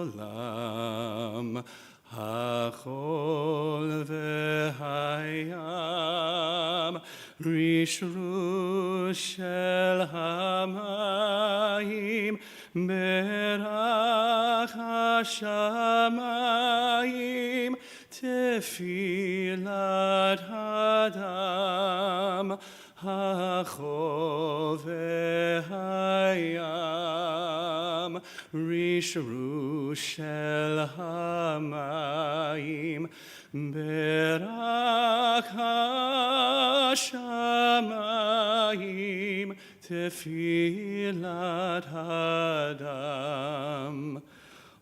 העולם, החול והים, רשרוש של המים, ברח השמיים, תפילת האדם, החול והים, רשרוש של המים, ברק השמיים, תפילת האדם.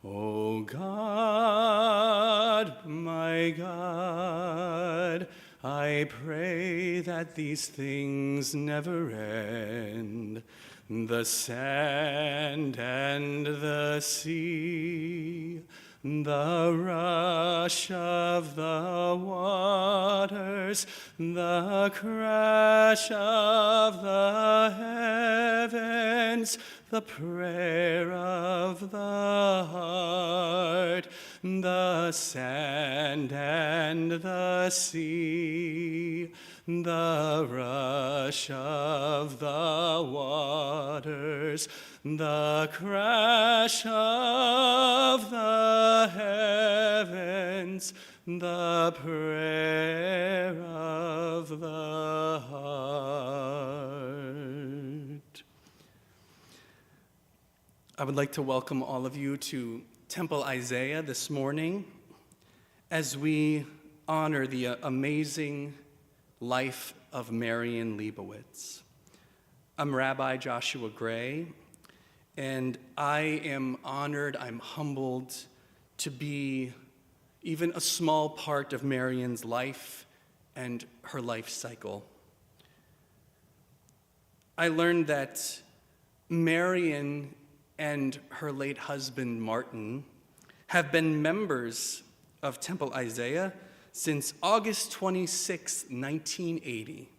O God, my God, I pray that these things never end. The sand and the sea, the rush of the waters, the crash of the heavens, the prayer of the heart, the sand and the sea, the rush of the waters, the crash of the heavens, the prayer of the heart. I would like to welcome all of you to Temple Isaiah this morning as we honor the amazing life of Marion Liebowitz. I'm Rabbi Joshua Gray, and I am honored, I'm humbled to be even a small part of Marion's life and her life cycle. I learned that Marion and her late husband, Martin, have been members of Temple Isaiah since August 26, 1980,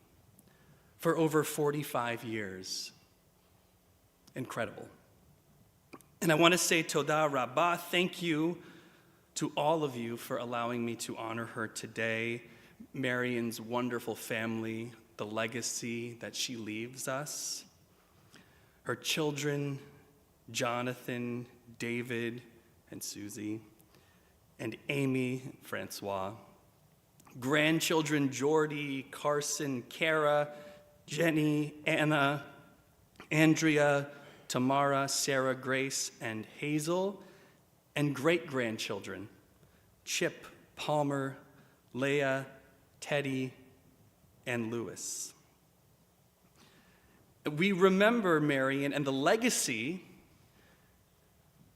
for over 45 years. Incredible. And I want to say Toda Rabbah, thank you to all of you for allowing me to honor her today, Marion's wonderful family, the legacy that she leaves us, her children, Jonathan, David, and Susie, and Amy, Francois, grandchildren Jordy, Carson, Kara, Jenny, Anna, Andrea, Tamara, Sarah, Grace, and Hazel, and great-grandchildren, Chip, Palmer, Leah, Teddy, and Lewis. We remember Marion and the legacy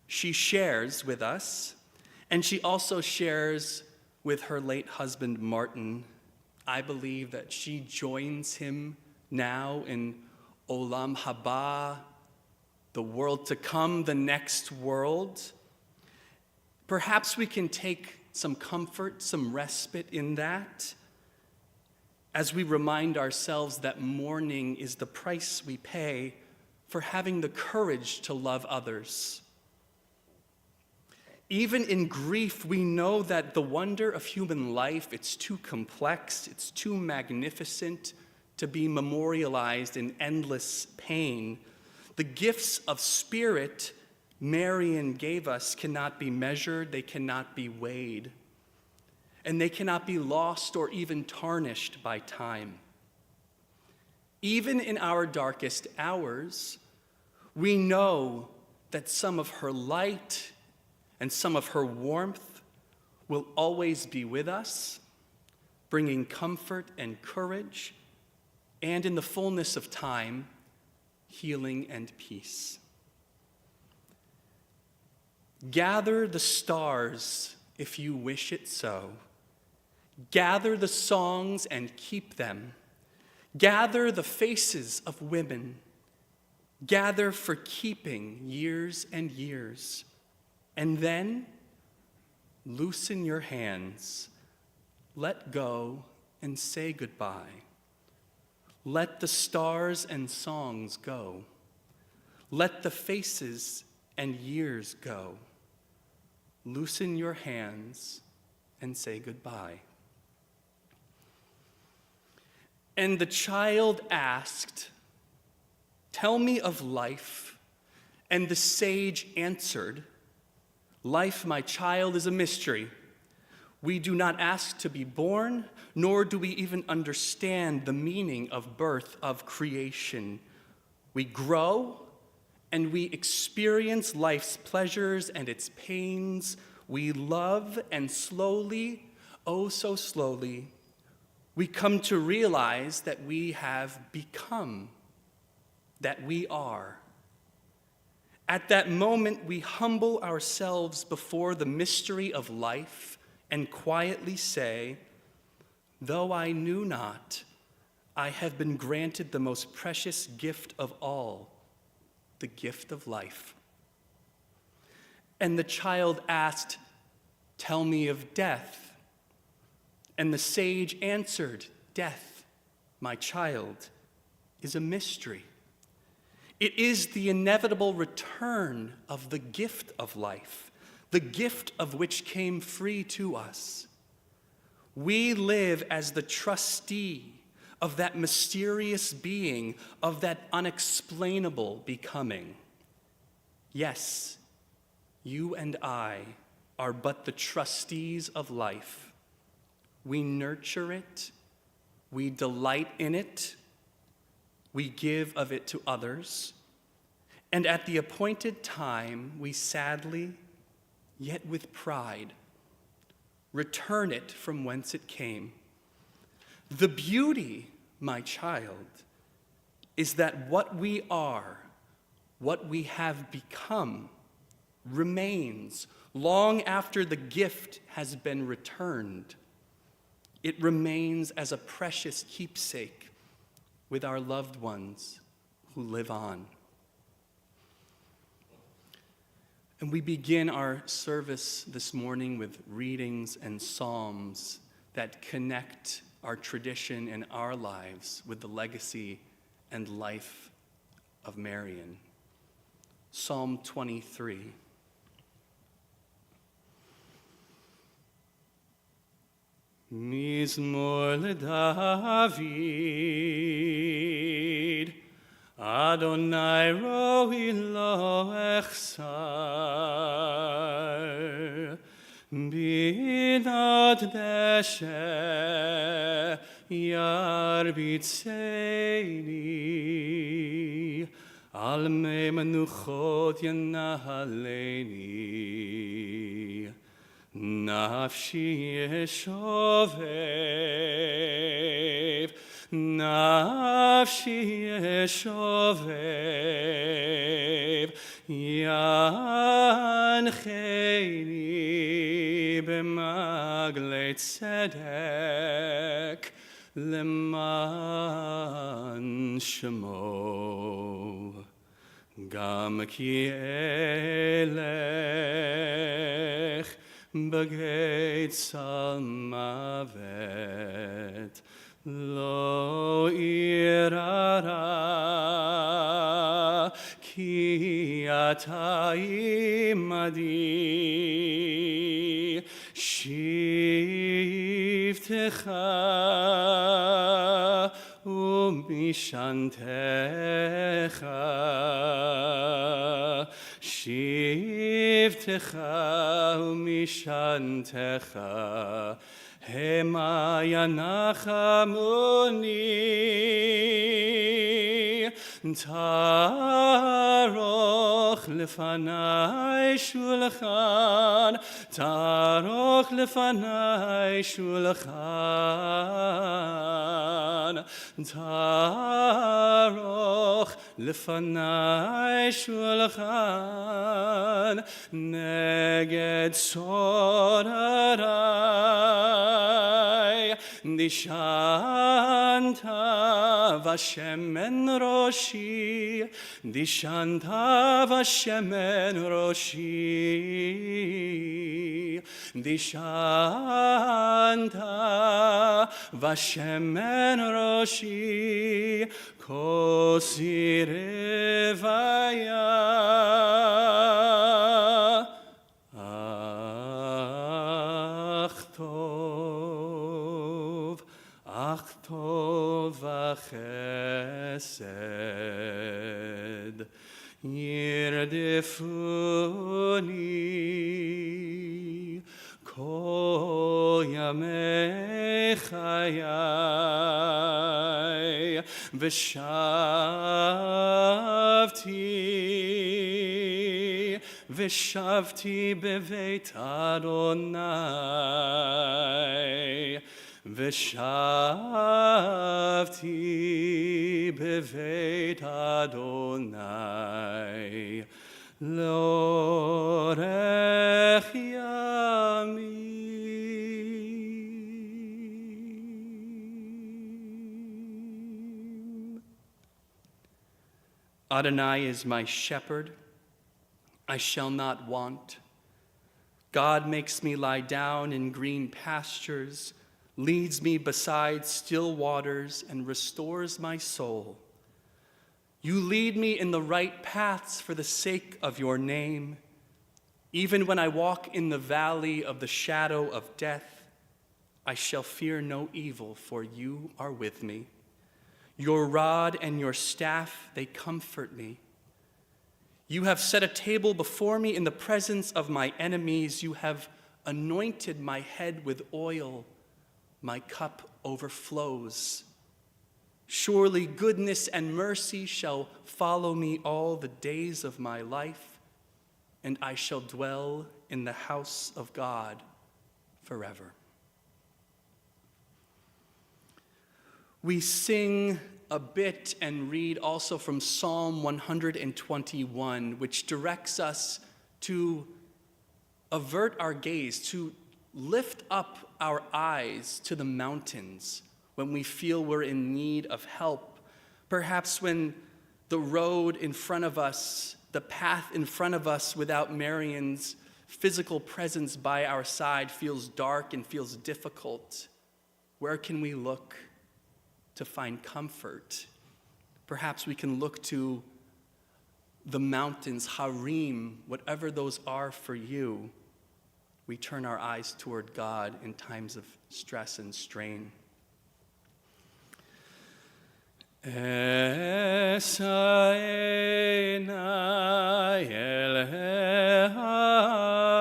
she shares with us, and she also shares with her late husband, Martin. I believe that she joins him now in Olam Haba, the world to come, the next world. Perhaps we can take some comfort, some respite in that, as we remind ourselves that mourning is the price we pay for having the courage to love others. Even in grief, we know that the wonder of human life, it's too complex, it's too magnificent to be memorialized in endless pain. The gifts of spirit Marion gave us cannot be measured, they cannot be weighed, and they cannot be lost or even tarnished by time. Even in our darkest hours, we know that some of her light and some of her warmth will always be with us, bringing comfort and courage, and in the fullness of time, healing and peace. Gather the stars if you wish it so. Gather the songs and keep them. Gather the faces of women. Gather for keeping years and years. And then loosen your hands, let go and say goodbye. Let the stars and songs go. Let the faces and years go. loosen your hands and say goodbye. And the child asked, tell me of life. And the sage answered, life, my child, is a mystery. We do not ask to be born, nor do we even understand the meaning of birth, of creation. We grow and we experience life's pleasures and its pains. We love, and slowly, oh so slowly, we come to realize that we have become, that we are. At that moment, we humble ourselves before the mystery of life and quietly say, though I knew not, I have been granted the most precious gift of all, the gift of life. And the child asked, tell me of death. And the sage answered, death, my child, is a mystery. It is the inevitable return of the gift of life, the gift of which came free to us. We live as the trustee of that mysterious being, of that unexplainable becoming. Yes, you and I are but the trustees of life. We nurture it, we delight in it, we give of it to others, and at the appointed time, we sadly, yet with pride, return it from whence it came. The beauty, my child, is that what we are, what we have become, remains long after the gift has been returned. It remains as a precious keepsake with our loved ones who live on. And we begin our service this morning with readings and psalms that connect our tradition and our lives with the legacy and life of Marion. Psalm 23. Mizmor leDavid, Adonai roi lo echsar, bidat deshe yarbitzeini, al mei menuchot yanahaleni. Nafshi yeshovev, nafshi yeshovev, yancheni b'maglei tzedek, leman shemo, gam ki elech, Bagait salmavet, lo irara, ki atai madi, shivtecha umishantecha, shivtecha umishantecha, hema yanachamuni, taroch lefanai shulchan, taroch lefanai shulchan, taroch lefanai shulchan, neged sorarai, dishanta vashemen roshi, dishanta vashemen roshi, dishanta vashemen roshi, kosirevaya. chesed yirdefuni kol yamei chayai V'shavti beveit Adonai V'shavti beveit Adonai L'orech yamim. Adonai is my shepherd, I shall not want. God makes me lie down in green pastures, leads me beside still waters, and restores my soul. You lead me in the right paths for the sake of your name. Even when I walk in the valley of the shadow of death, I shall fear no evil, for you are with me. Your rod and your staff, they comfort me. You have set a table before me in the presence of my enemies. You have anointed my head with oil. My cup overflows. Surely goodness and mercy shall follow me all the days of my life, and I shall dwell in the house of God forever. We sing a bit and read also from Psalm 121, which directs us to avert our gaze, to lift up our eyes to the mountains when we feel we're in need of help. Perhaps when the road in front of us, the path in front of us without Marion's physical presence by our side feels dark and feels difficult. Where can we look to find comfort? Perhaps we can look to the mountains, Harim, whatever those are for you. We turn our eyes toward God in times of stress and strain. Esa enai el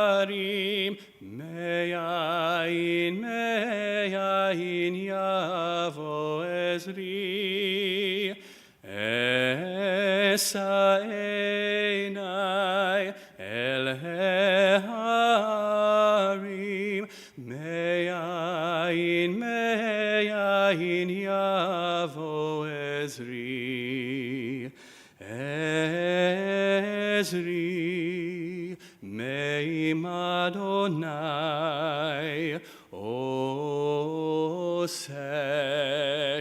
harim, me'ayin yavo ezri. Esa enai el harim, me'ayin yavo ezri. Ezri me'im Adonai oseh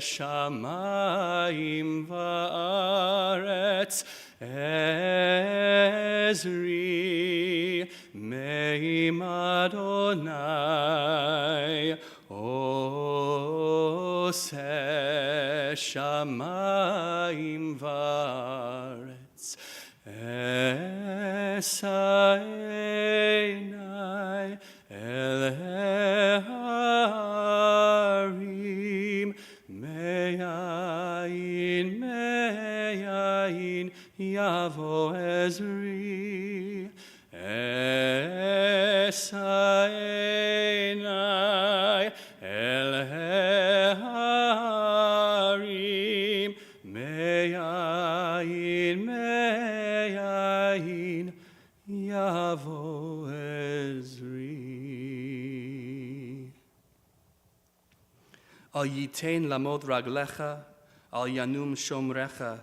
shamayim va'aretz. Ezri me'im Adonai oseh shamayim va'aretz. Esa enai el harim, me'ayin yavo ezri. Esa enai el harim, me'ayin yavo ezri. Al yitain lamod raglecha, al yanum shomrecha.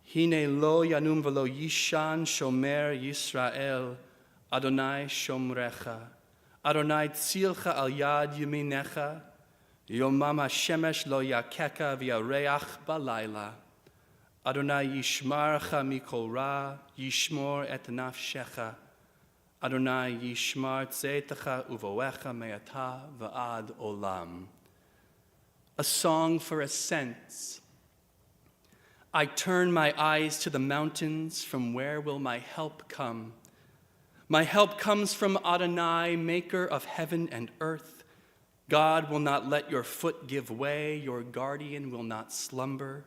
Hine lo yanum velo yishan shomer Yisrael, Adonai shomrecha. Adonai tzilcha al yad yeminecha, yomam hashemesh lo yakeka v'yareach balayla. Adonai yishmarcha mikol ra, yishmor et nafshecha. Adonai yishmar tzetecha uvoecha me'ata v'ad olam. A song for ascents. I turn my eyes to the mountains, from where will my help come? My help comes from Adonai, maker of heaven and earth. God will not let your foot give way, your guardian will not slumber.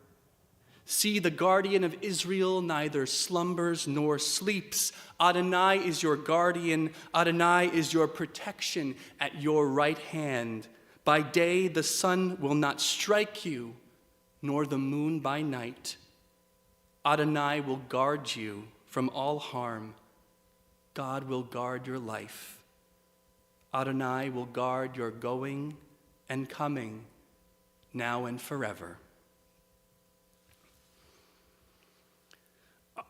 See, the guardian of Israel neither slumbers nor sleeps. Adonai is your guardian, Adonai is your protection at your right hand. By day the sun will not strike you, nor the moon by night. Adonai will guard you from all harm. God will guard your life. Adonai will guard your going and coming, now and forever.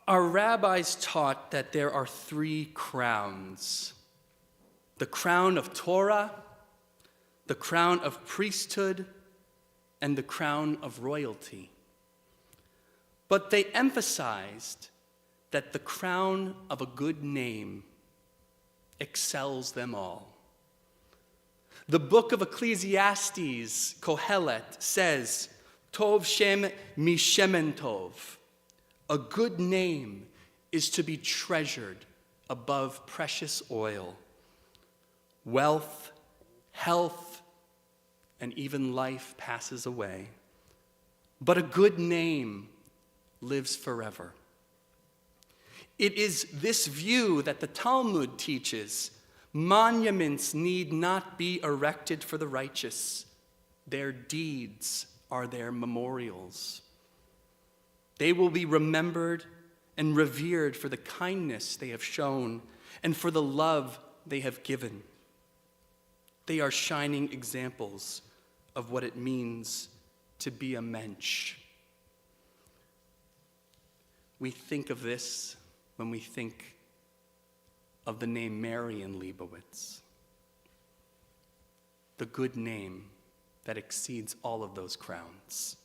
Our rabbis taught that there are 3 crowns: the crown of Torah, the crown of priesthood, and the crown of royalty. But they emphasized that the crown of a good name excels them all. The book of Ecclesiastes, Kohelet, says, Tov Shem Mishemen Tov. A good name is to be treasured above precious oil. Wealth, health, and even life passes away. But a good name lives forever. It is this view that the Talmud teaches. Monuments need not be erected for the righteous. Their deeds are their memorials. They will be remembered and revered for the kindness they have shown and for the love they have given. They are shining examples of what it means to be a mensch. We think of this when we think of the name Marion Liebowitz, the good name that exceeds all of those crowns.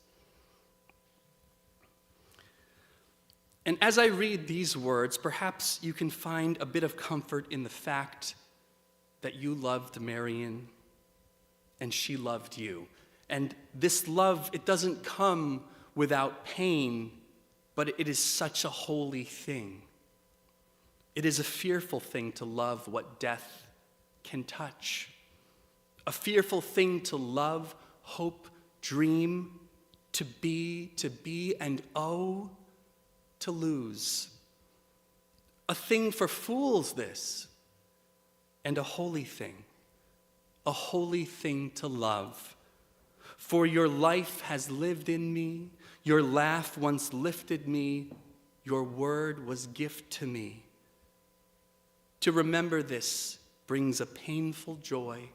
And as I read these words, perhaps you can find a bit of comfort in the fact that you loved Marion and she loved you. And this love, it doesn't come without pain, but it is such a holy thing. It is a fearful thing to love what death can touch. A fearful thing to love, hope, dream, to be, and oh, to lose. A thing for fools, this, and a holy thing to love. For your life has lived in me, your laugh once lifted me, your word was gift to me. To remember this brings a painful joy.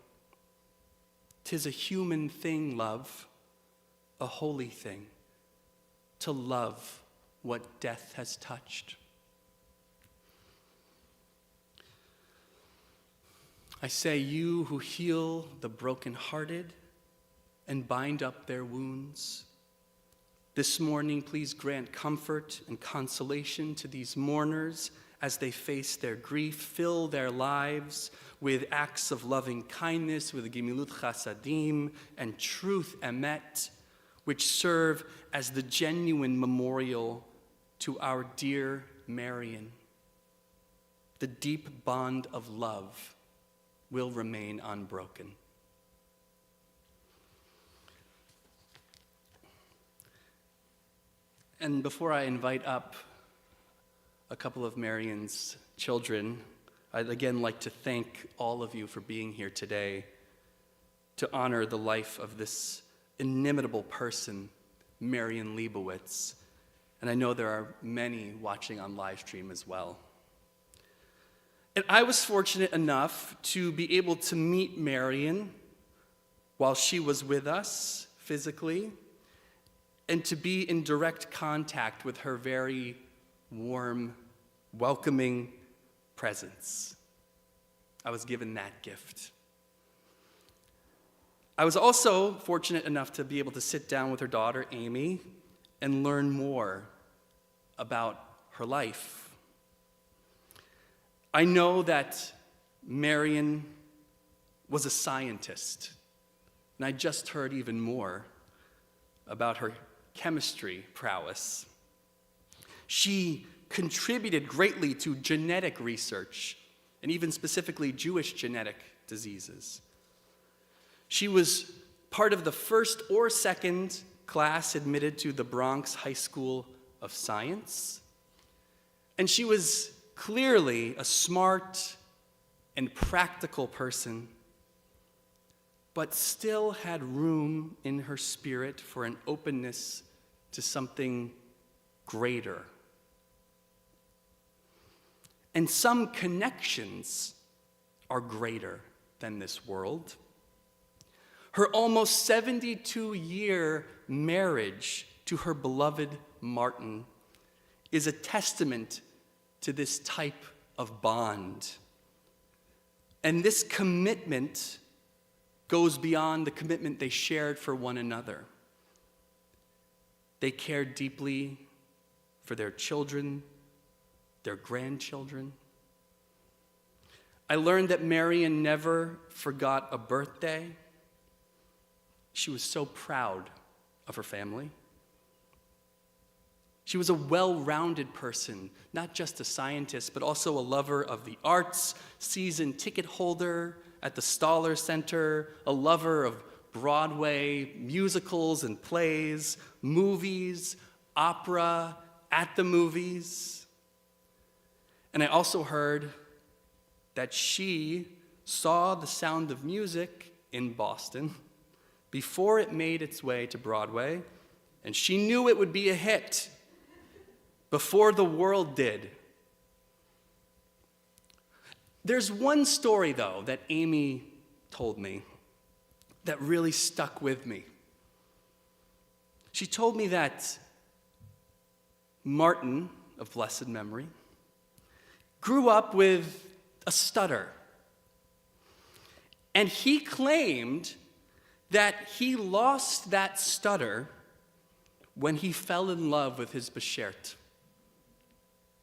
'Tis a human thing, love, a holy thing, to love what death has touched. I say, you who heal the brokenhearted and bind up their wounds, this morning please grant comfort and consolation to these mourners as they face their grief. Fill their lives with acts of loving kindness, with gemilut chasadim and truth emet, which serve as the genuine memorial to our dear Marion. The deep bond of love will remain unbroken. And before I invite up a couple of Marion's children, I'd again like to thank all of you for being here today to honor the life of this inimitable person, Marion Liebowitz. And I know there are many watching on live stream as well. And I was fortunate enough to be able to meet Marion while she was with us physically, and to be in direct contact with her very warm, welcoming presence. I was given that gift. I was also fortunate enough to be able to sit down with her daughter, Amy, and learn more about her life. I know that Marion was a scientist, and I just heard even more about her chemistry prowess. She contributed greatly to genetic research, and even specifically Jewish genetic diseases. She was part of the first or second class admitted to the Bronx High School of Science. And she was clearly a smart and practical person, but still had room in her spirit for an openness to something greater. And some connections are greater than this world. Her almost 72-year marriage to her beloved Martin is a testament to this type of bond. And this commitment goes beyond the commitment they shared for one another. They cared deeply for their children, their grandchildren. I learned that Marion never forgot a birthday. She was so proud of her family. She was a well-rounded person, not just a scientist, but also a lover of the arts, season ticket holder at the Stoller Center, a lover of Broadway musicals and plays, movies, opera, at the movies. And I also heard that she saw The Sound of Music in Boston before it made its way to Broadway, and she knew it would be a hit before the world did. There's one story, though, that Amy told me that really stuck with me. She told me that Martin, of blessed memory, grew up with a stutter. And he claimed that he lost that stutter when he fell in love with his Beshert,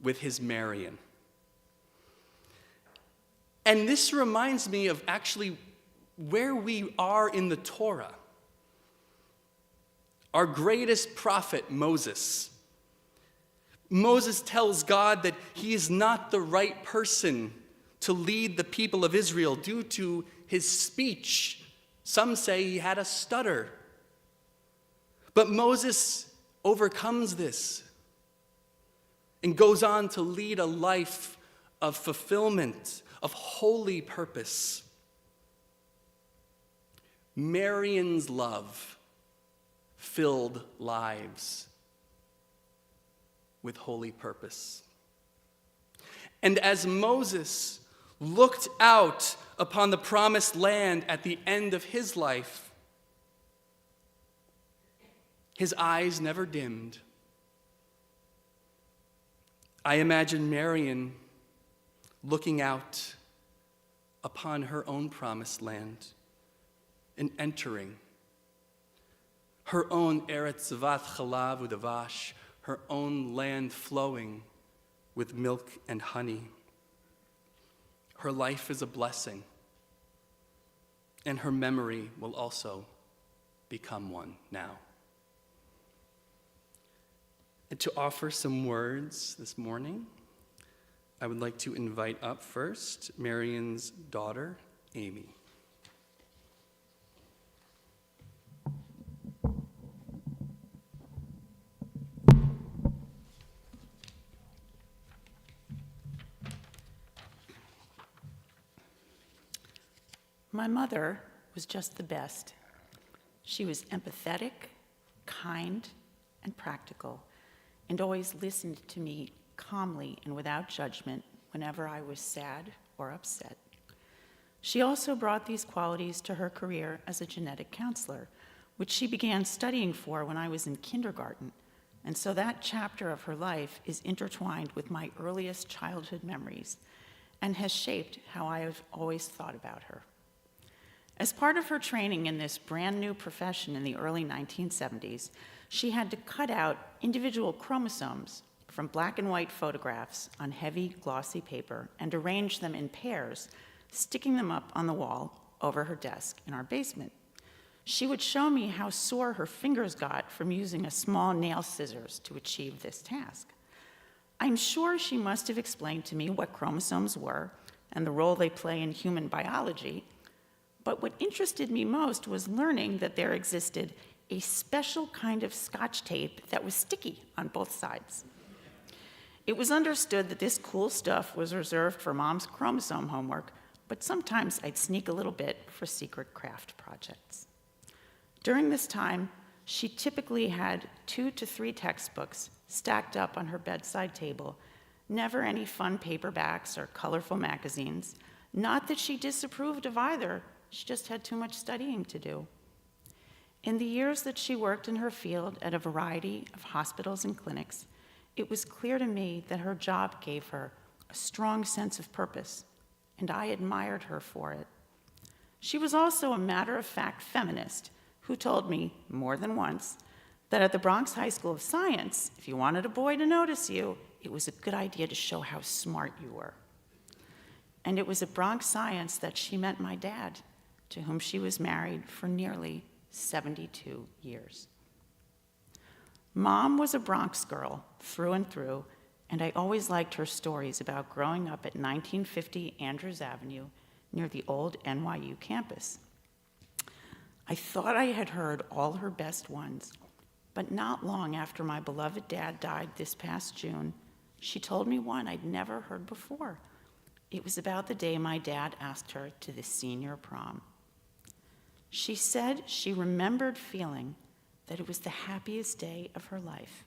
with his Marion. And this reminds me of actually where we are in the Torah. Our greatest prophet, Moses. Moses tells God that he is not the right person to lead the people of Israel due to his speech. Some say he had a stutter. But Moses overcomes this and goes on to lead a life of fulfillment, of holy purpose. Marion's love filled lives with holy purpose. And as Moses looked out upon the promised land at the end of his life, his eyes never dimmed. I imagine Marion looking out upon her own promised land and entering her own Eretz Zavat Chalav Udavash, her own land flowing with milk and honey. Her life is a blessing, and her memory will also become one now. And to offer some words this morning, I would like to invite up first Marion's daughter, Amy. My mother was just the best. She was empathetic, kind, and practical, and always listened to me calmly and without judgment whenever I was sad or upset. She also brought these qualities to her career as a genetic counselor, which she began studying for when I was in kindergarten, and so that chapter of her life is intertwined with my earliest childhood memories and has shaped how I have always thought about her. As part of her training in this brand new profession in the early 1970s, she had to cut out individual chromosomes from black and white photographs on heavy, glossy paper and arrange them in pairs, sticking them up on the wall over her desk in our basement. She would show me how sore her fingers got from using a small nail scissors to achieve this task. I'm sure she must have explained to me what chromosomes were and the role they play in human biology, But what interested me most was learning that there existed a special kind of Scotch tape that was sticky on both sides. It was understood that this cool stuff was reserved for Mom's chromosome homework, but sometimes I'd sneak a little bit for secret craft projects. During this time, she typically had 2 to 3 textbooks stacked up on her bedside table, never any fun paperbacks or colorful magazines. Not that she disapproved of either, she just had too much studying to do. In the years that she worked in her field at a variety of hospitals and clinics, it was clear to me that her job gave her a strong sense of purpose, and I admired her for it. She was also a matter-of-fact feminist who told me more than once that at the Bronx High School of Science, if you wanted a boy to notice you, it was a good idea to show how smart you were. And it was at Bronx Science that she met my dad, to whom she was married for nearly 72 years. Mom was a Bronx girl through and through, and I always liked her stories about growing up at 1950 Andrews Avenue near the old NYU campus. I thought I had heard all her best ones, but not long after my beloved dad died this past June, she told me one I'd never heard before. It was about the day my dad asked her to the senior prom. She said she remembered feeling that it was the happiest day of her life.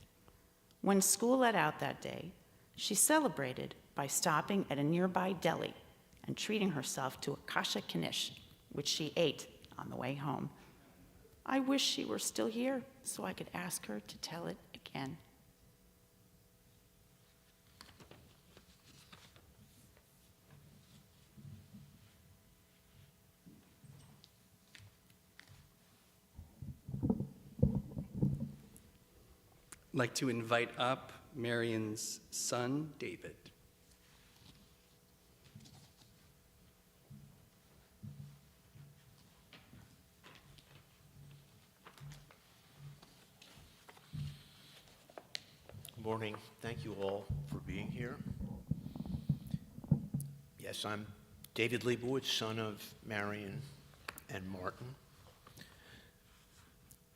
When school let out that day, she celebrated by stopping at a nearby deli and treating herself to a kasha knish, which she ate on the way home. I wish she were still here so I could ask her to tell it again. I'd like to invite up Marion's son, David. Good morning. Thank you all for being here. Yes, I'm David Liebowitz, son of Marion and Martin.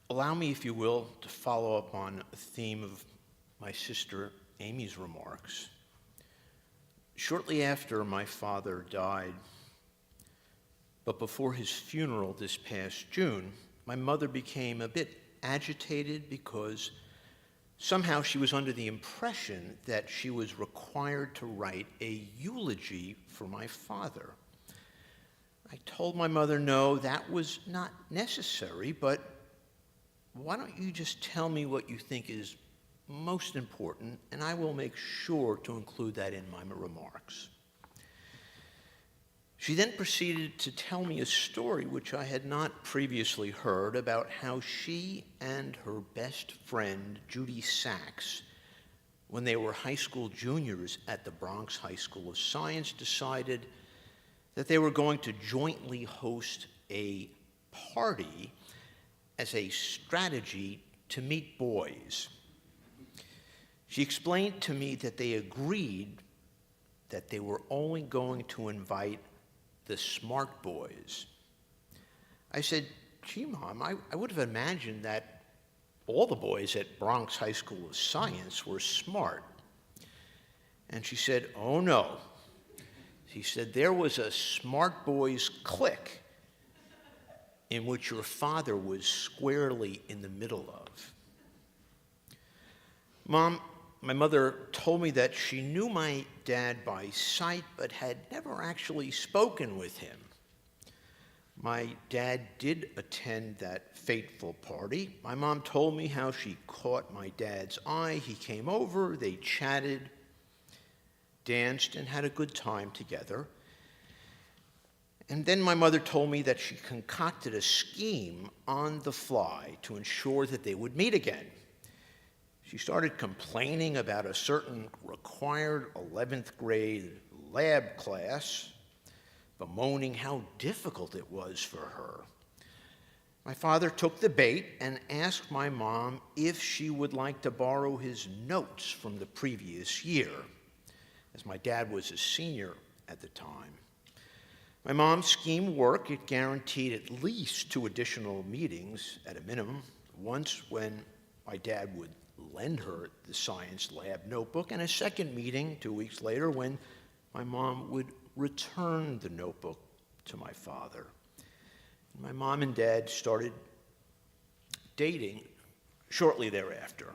Allow me, if you will, to follow up on a theme of my sister Amy's remarks. Shortly after my father died, but before his funeral this past June, my mother became a bit agitated because somehow she was under the impression that she was required to write a eulogy for my father. I told my mother no, that was not necessary, but why don't you just tell me what you think is most important, and I will make sure to include that in my remarks. She then proceeded to tell me a story which I had not previously heard about how she and her best friend, Judy Sachs, when they were high school juniors at the Bronx High School of Science, decided that they were going to jointly host a party as a strategy to meet boys. She explained to me that they agreed that they were only going to invite the smart boys. I said, gee, Mom, I would have imagined that all the boys at Bronx High School of Science were smart. And she said, oh no. She said, there was a smart boys clique in which your father was squarely in the middle of. Mom, my mother told me that she knew my dad by sight, but had never actually spoken with him. My dad did attend that fateful party. My mom told me how she caught my dad's eye. He came over, they chatted, danced, and had a good time together. And then my mother told me that she concocted a scheme on the fly to ensure that they would meet again. She started complaining about a certain required 11th grade lab class, bemoaning how difficult it was for her. My father took the bait and asked my mom if she would like to borrow his notes from the previous year, as my dad was a senior at the time. My mom's scheme worked. It guaranteed at least 2 additional meetings at a minimum. Once when my dad would lend her the science lab notebook, and a second meeting 2 weeks later when my mom would return the notebook to my father. My mom and dad started dating shortly thereafter.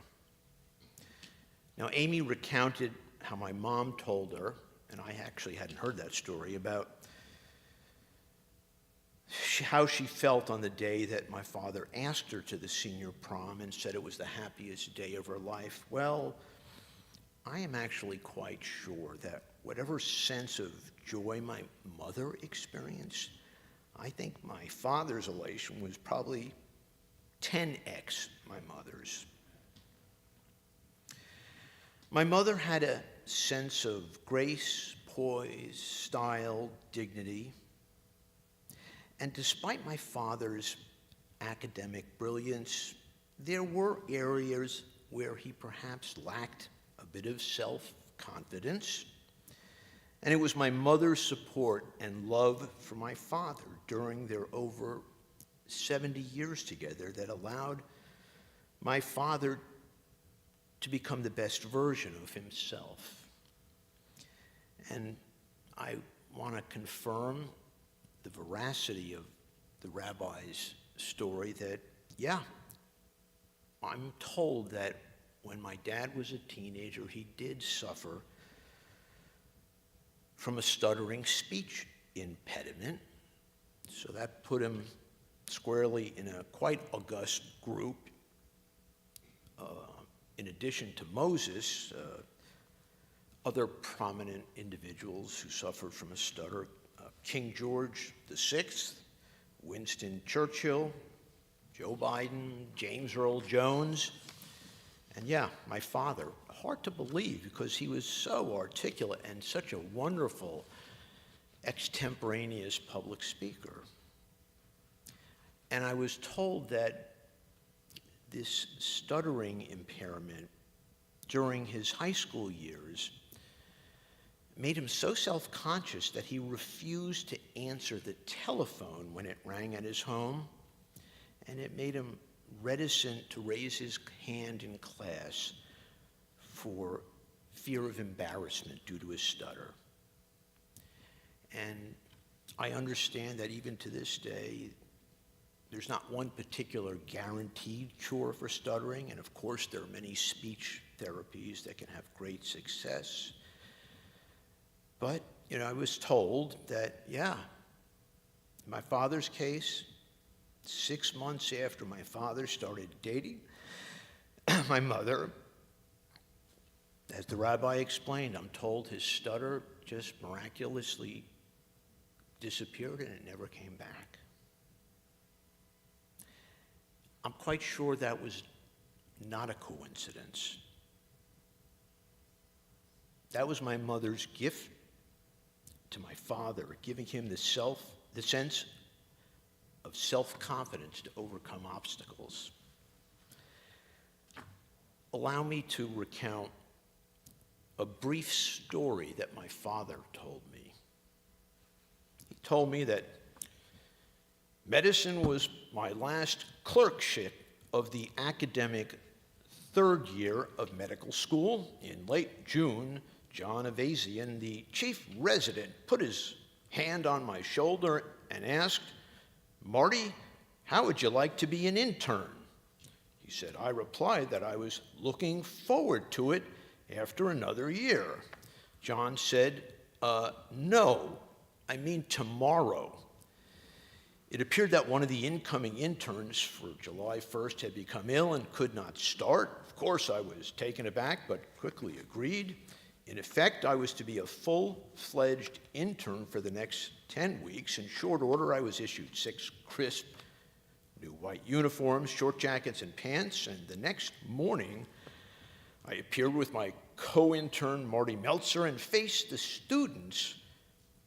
Now, Amy recounted how my mom told her, and I actually hadn't heard that story, about how she felt on the day that my father asked her to the senior prom and said it was the happiest day of her life. Well, I am actually quite sure that whatever sense of joy my mother experienced, I think my father's elation was probably 10x my mother's. My mother had a sense of grace, poise, style, dignity. And despite my father's academic brilliance, there were areas where he perhaps lacked a bit of self-confidence. And it was my mother's support and love for my father during their over 70 years together that allowed my father to become the best version of himself. And I want to confirm the veracity of the rabbi's story that, yeah, I'm told that when my dad was a teenager, he did suffer from a stuttering speech impediment. So that put him squarely in a quite august group. In addition to Moses, other prominent individuals who suffered from a stutter, King George VI, Winston Churchill, Joe Biden, James Earl Jones, and yeah, my father. Hard to believe because he was so articulate and such a wonderful extemporaneous public speaker. And I was told that this stuttering impairment during his high school years made him so self-conscious that he refused to answer the telephone when it rang at his home, and it made him reticent to raise his hand in class for fear of embarrassment due to his stutter. And I understand that even to this day, there's not one particular guaranteed cure for stuttering, and of course there are many speech therapies that can have great success. But, I was told that, yeah, in my father's case, 6 months after my father started dating my mother, as the rabbi explained, I'm told his stutter just miraculously disappeared and it never came back. I'm quite sure that was not a coincidence. That was my mother's gift to my father, giving him the sense of self-confidence to overcome obstacles. Allow me to recount a brief story that my father told me. He told me that medicine was my last clerkship of the academic third year of medical school. In late June, John Avazian, the chief resident, put his hand on my shoulder and asked, "Marty, how would you like to be an intern?" He said. I replied that I was looking forward to it after another year. John said, "No, I mean tomorrow." It appeared that one of the incoming interns for July 1st had become ill and could not start. Of course, I was taken aback, but quickly agreed. In effect, I was to be a full-fledged intern for the next 10 weeks. In short order, I was issued 6 crisp new white uniforms, short jackets, and pants, and the next morning, I appeared with my co-intern, Marty Meltzer, and faced the students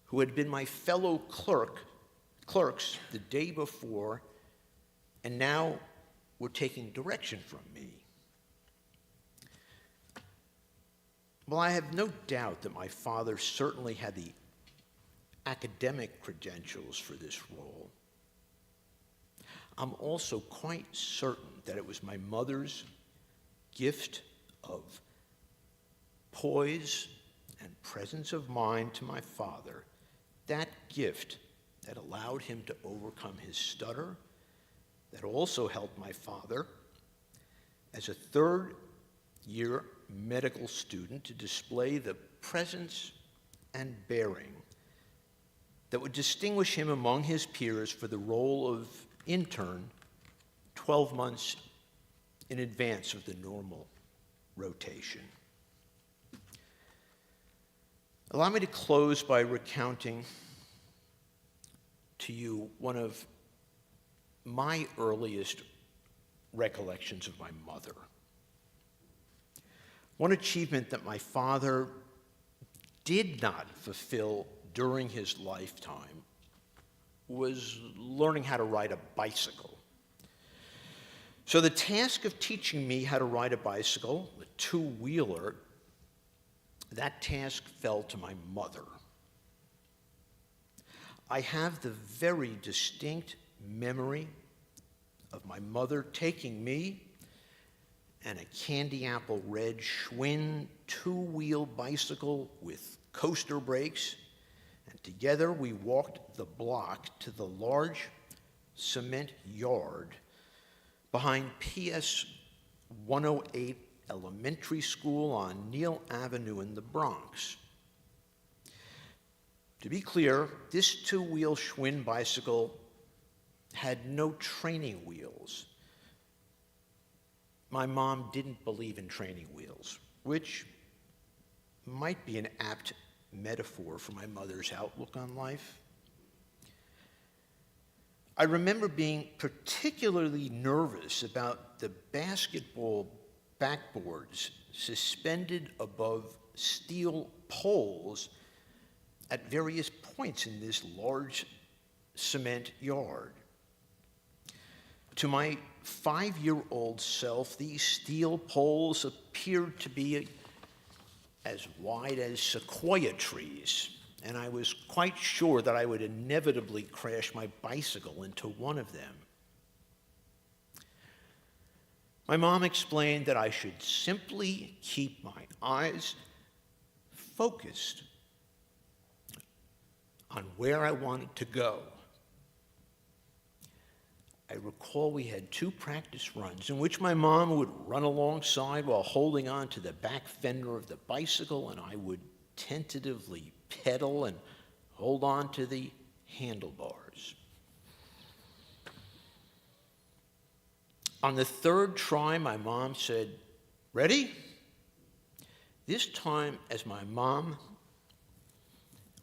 who had been my fellow clerks the day before, and now were taking direction from me. Well, I have no doubt that my father certainly had the academic credentials for this role. I'm also quite certain that it was my mother's gift of poise and presence of mind to my father, that gift that allowed him to overcome his stutter, that also helped my father, as a third-year medical student, to display the presence and bearing that would distinguish him among his peers for the role of intern 12 months in advance of the normal rotation. Allow me to close by recounting to you one of my earliest recollections of my mother. One achievement that my father did not fulfill during his lifetime was learning how to ride a bicycle. So the task of teaching me how to ride a bicycle, a two-wheeler, that task fell to my mother. I have the very distinct memory of my mother taking me and a candy apple red Schwinn two-wheel bicycle with coaster brakes, and together we walked the block to the large cement yard behind PS 108 Elementary School on Neal Avenue in the Bronx. To be clear, this two-wheel Schwinn bicycle had no training wheels. My mom didn't believe in training wheels, which might be an apt metaphor for my mother's outlook on life. I remember being particularly nervous about the basketball backboards suspended above steel poles at various points in this large cement yard. To my 5-year-old self, these steel poles appeared to be as wide as sequoia trees, and I was quite sure that I would inevitably crash my bicycle into one of them. My mom explained that I should simply keep my eyes focused on where I wanted to go. I recall we had 2 practice runs in which my mom would run alongside while holding on to the back fender of the bicycle, and I would tentatively pedal and hold on to the handlebars. On the 3rd try, my mom said, "Ready?" This time, as my mom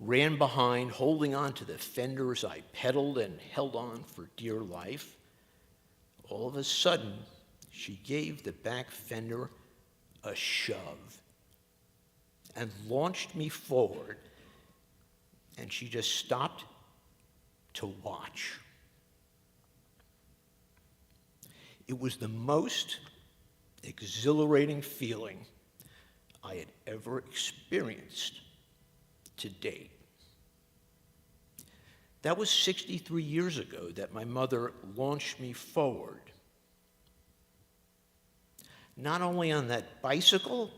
ran behind, holding on to the fenders, I pedaled and held on for dear life. All of a sudden, she gave the back fender a shove and launched me forward, and she just stopped to watch. It was the most exhilarating feeling I had ever experienced to date. That was 63 years ago that my mother launched me forward. Not only on that bicycle,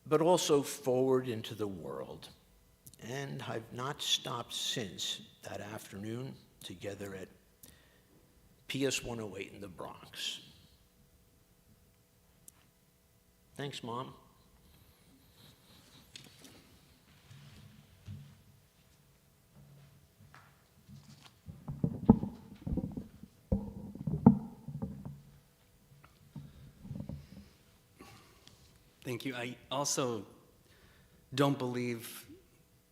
but also forward into the world. And I've not stopped since that afternoon together at PS 108 in the Bronx. Thanks, Mom. Thank you. I also don't believe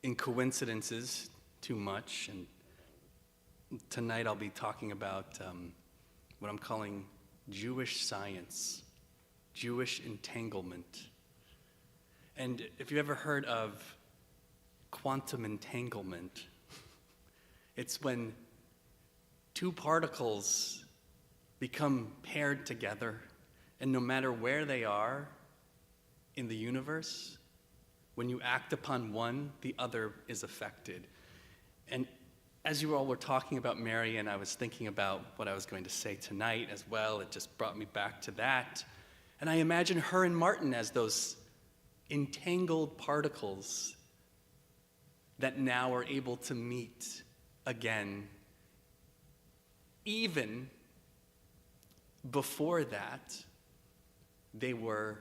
in coincidences too much, and tonight I'll be talking about what I'm calling Jewish science, Jewish entanglement. And if you've ever heard of quantum entanglement, it's when 2 particles become paired together, and no matter where they are in the universe, When you act upon one, the other is affected. And as you all were talking about Marion, I was thinking about what I was going to say tonight as well. It just brought me back to that. And I imagine her and Martin as those entangled particles that now are able to meet again. Even before that, they were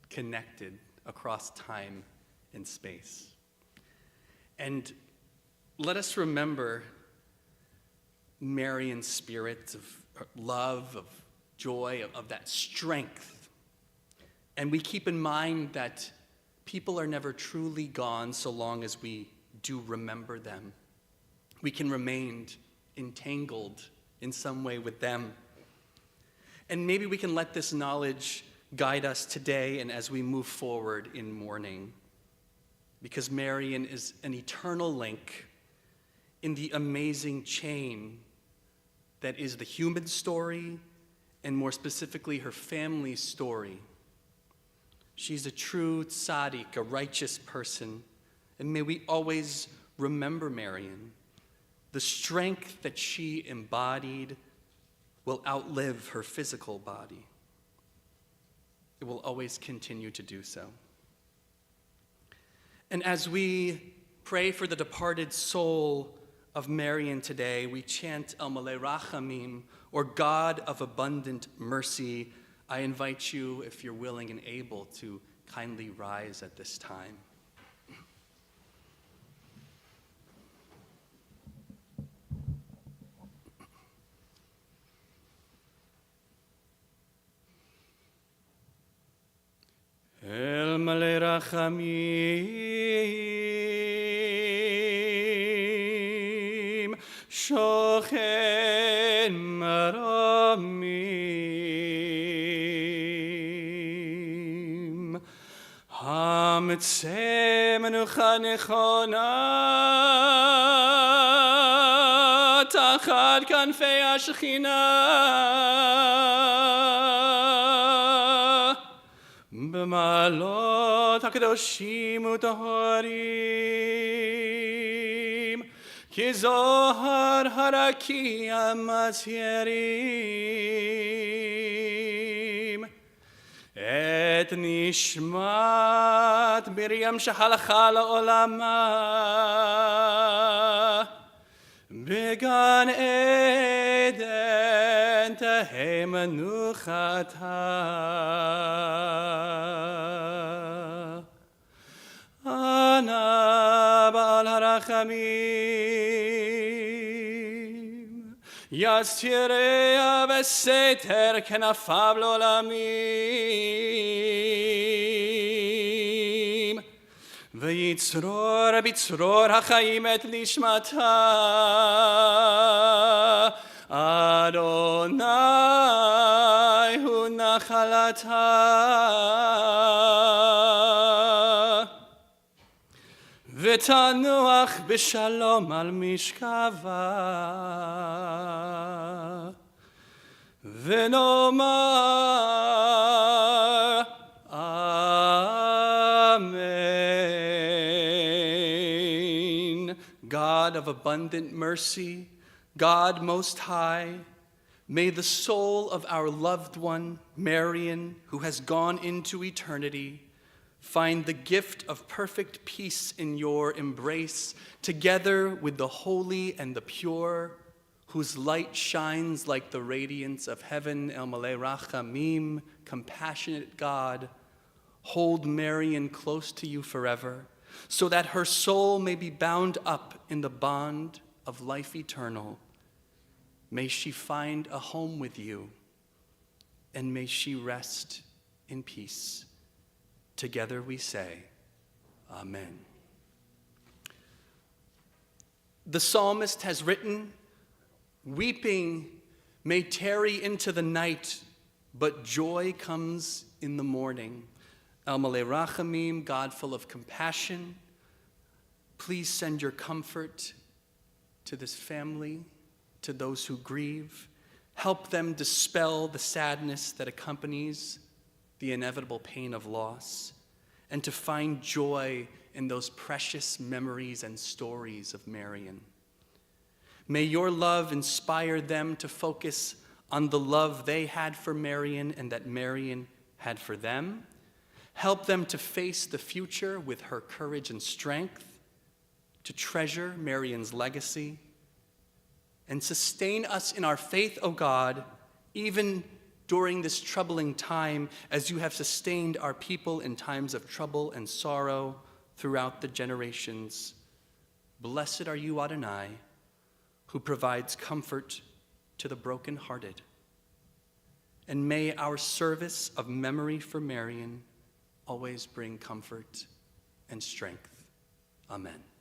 connected across time and space. And let us remember Marion's spirit of love, of joy, of that strength. And we keep in mind that people are never truly gone so long as we do remember them. We can remain entangled in some way with them. And maybe we can let this knowledge guide us today and as we move forward in mourning. Because Marion is an eternal link in the amazing chain that is the human story, and more specifically, her family's story. She's a true tzaddik, a righteous person, and may we always remember Marion. The strength that she embodied will outlive her physical body. It will always continue to do so. And as we pray for the departed soul of Marion today, we chant El Malei Rachamim, or God of abundant mercy. I invite you, if you're willing and able, to kindly rise at this time. El Malei Rachamim, Shochen Maramim, Hamitzeh Menucha Nechona, Tachat Kanfei HaShekhinah, B'malot HaKadoshim U'Taharim, Ki Zohar Harakia Mazyerim, Et Nishmat Miriam Shehalcha La'olama, B'Gan Eden Tehei Menuchata, Ana Ba'al Harachamim, Yastirea B'Seter Kenafav L'Olamim, V'yitzror b'tzror ha'chaim et lishmata, Adonai hu nachalata, V'tanuach b'shalom al mishkava, V'nomar Amen. God of abundant mercy, God most high, may the soul of our loved one, Marion, who has gone into eternity, find the gift of perfect peace in your embrace, together with the holy and the pure, whose light shines like the radiance of heaven. El Malei Rachamim, compassionate God, hold Marion close to you forever, so that her soul may be bound up in the bond of life eternal. May she find a home with you, and may she rest in peace. Together we say, Amen. The psalmist has written, weeping may tarry into the night, but joy comes in the morning. El Malei Rachamim, God full of compassion, please send your comfort to this family, to those who grieve. Help them dispel the sadness that accompanies the inevitable pain of loss. and to find joy in those precious memories and stories of Marion. May your love inspire them to focus on the love they had for Marion and that Marion had for them. Help them to face the future with her courage and strength, to treasure Marion's legacy, and sustain us in our faith, O God, even during this troubling time, as you have sustained our people in times of trouble and sorrow throughout the generations. Blessed are you, Adonai, who provides comfort to the brokenhearted. And may our service of memory for Marion always bring comfort and strength. Amen.